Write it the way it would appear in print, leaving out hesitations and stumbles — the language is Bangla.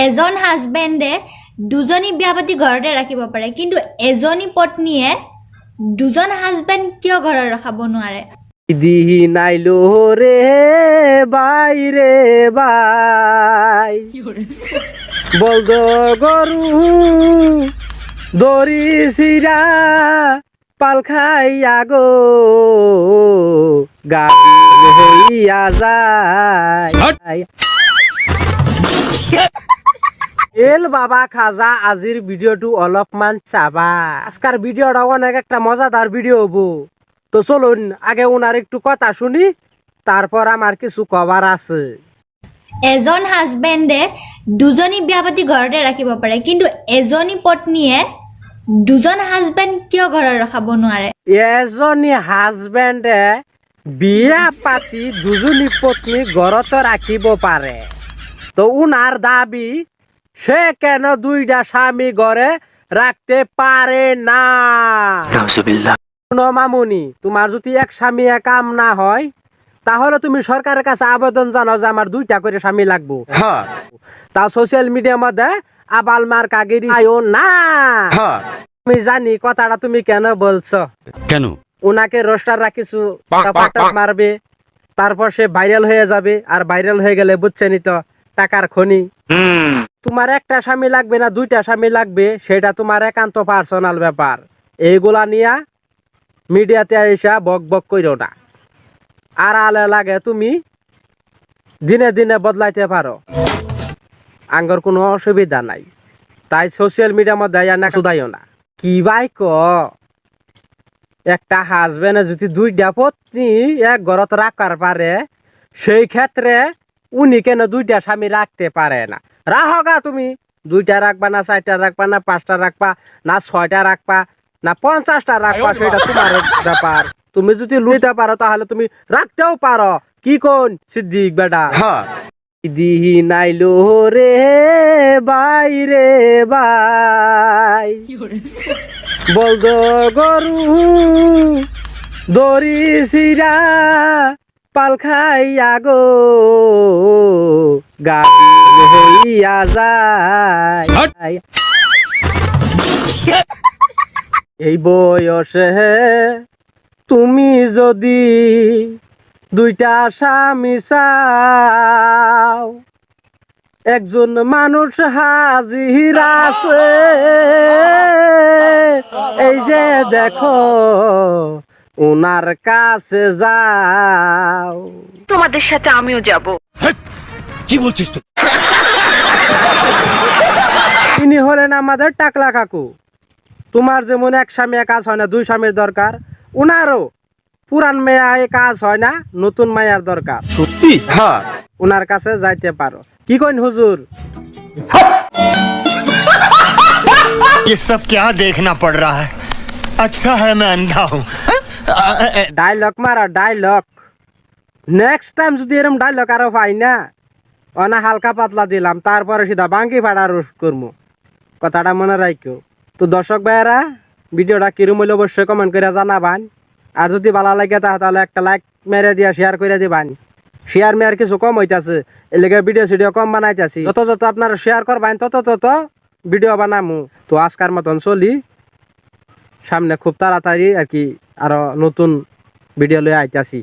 এজন হাজবেণ্ডে দুজনী বিয়া পাতি ঘৰতে ৰাখিব পাৰে, কিন্তু এজনী পত্নীয়ে দুজন হাজবেণ্ড কিয় ঘৰত ৰখাব নোৱাৰে? দিহি নাইলো রে বাইরে বাই বলদ গরু দড়ি সিরা পাল খাইয়া গো গাবি হইয়া যায়। এল বাবা খাজা আজির ভিডিওটো অলপমান চাবা। আজকার ভিডিওটা অনেক একটা মজাদার ভিডিও হবো। তো চলুন আগে ওনার একটু কথা শুনি, তারপর আমার কিছু কভার আছে। এজন হাজবেণ্ডে দুজনী বিয়া পাতি ঘৰতে ৰাখিব পাৰে, কিন্তু এজনী পত্নীয়ে দুজন হাজবেণ্ড কিয় ঘৰত ৰখাব নোৱাৰে? এজনী হাজবেণ্ডে বিয়া পাতি দুজনী পত্নী ঘৰত রাখিব পারে, তো উনার দাবি সে কেন দুইটা স্বামী ঘরে রাখতে পারে না? মামুনি, তোমার যদি এক স্বামী এক কাম না হয়, তাহলে তুমি সরকারের কাছে আবেদন জানাও যে আমার দুইটা করে স্বামী লাগবো। তাও সোশ্যাল মিডিয়ার মধ্যে আবাল মার কাগিরি আয়ো না। আমি জানি কথাটা তুমি কেন বলছো। কেন? উনাকে রোস্টার রাখিছু, মারবে, তারপর সে ভাইরাল হয়ে যাবে, আর ভাইরাল হয়ে গেলে বুঝছেনি তো টাকার খনি। তোমার একটা স্বামী লাগবে না দুইটা স্বামী লাগবে, সেটা তোমার একান্ত পার্সোনাল ব্যাপার। এইগুলা নিয়া মিডিয়াতে আইসা বক বক কইরো না। আর আলে লাগে তুমি দিনে দিনে বদলাইতে পারো, আঙ্গর কোনো অসুবিধা নাই। তাই সোশ্যাল মিডিয়ার মধ্যে না শুধাইও না। কি ভাই ক, একটা হাজবেন্ড যদি দুইটা পত্নী এক ঘরত রাখার পারে, সেই ক্ষেত্রে উনি কেন দুইটা স্বামী রাখতে পারে না? রাখা তুমি দুইটা রাখবা না, চারটা রাখবা না, পাঁচটা রাখবা না, ছয়টা রাখবা না, 50টা রাখবা, সেটা তোমার ব্যাপার। তুমি যদি লুইতে পারো তাহলে তুমি রাখতেও পারো। কি কোন সিদ্দিক বেটা? দিহি নাইলো রে বাইরে বাই বলদ গরু দড়ি সিরা পাল খাইয়া গো গাবি হইয়া যায়। এই বয়সে তুমি যদি দুইটা স্বামী চাও, একজন মানুষ হাজির আছে, এই যে দেখো ওনার কাছে যাও। তোমাদের সাথে আমিও যাব। কি বলছিস তুই? তিনি হলেন আমাদের টাকলা কাকু। তোমার যেমন এক স্বামী কাজ হয় না, দুই স্বামীর দরকার, উনারও পুরান মেয়ে কাজ হয় না, নতুন মায়ার দরকার। সত্যি? হ্যাঁ। উনার কাছে যাইতে পারো। কি কইন হুজুর? ये सब क्या देखना पड़ रहा है? अच्छा है मैं अंधा हूँ। ডায়লগ মারা ডায়লগ। নেক্সট টাইম যদি এরকম ডায়লগ আরো পাই না, অনা হালকা পাতলা দিলাম, তারপরে সিধা বাঙ্কি ফাড়া রোস্ট করবো। কথাটা মনে রাখো। তো দর্শক ভাইয়েরা, ভিডিওটা কিরম হইলে অবশ্যই কমেন্ট করে জানাবান। আর যদি ভালো লাগে তাহলে একটা লাইক মেরে দিয়া শেয়ার করে দিবান। শেয়ার মেয়ার কিছু কম হইতাছে, এর লেগে ভিডিও কম বানাইতেছি। যত আপনারা শেয়ার করবেন তত ভিডিও বানামু। তো আজকার মতন চলি, সামনে খুব তাড়াতাড়ি আর কি আরো নতুন ভিডিও লয়ে আইতাছি।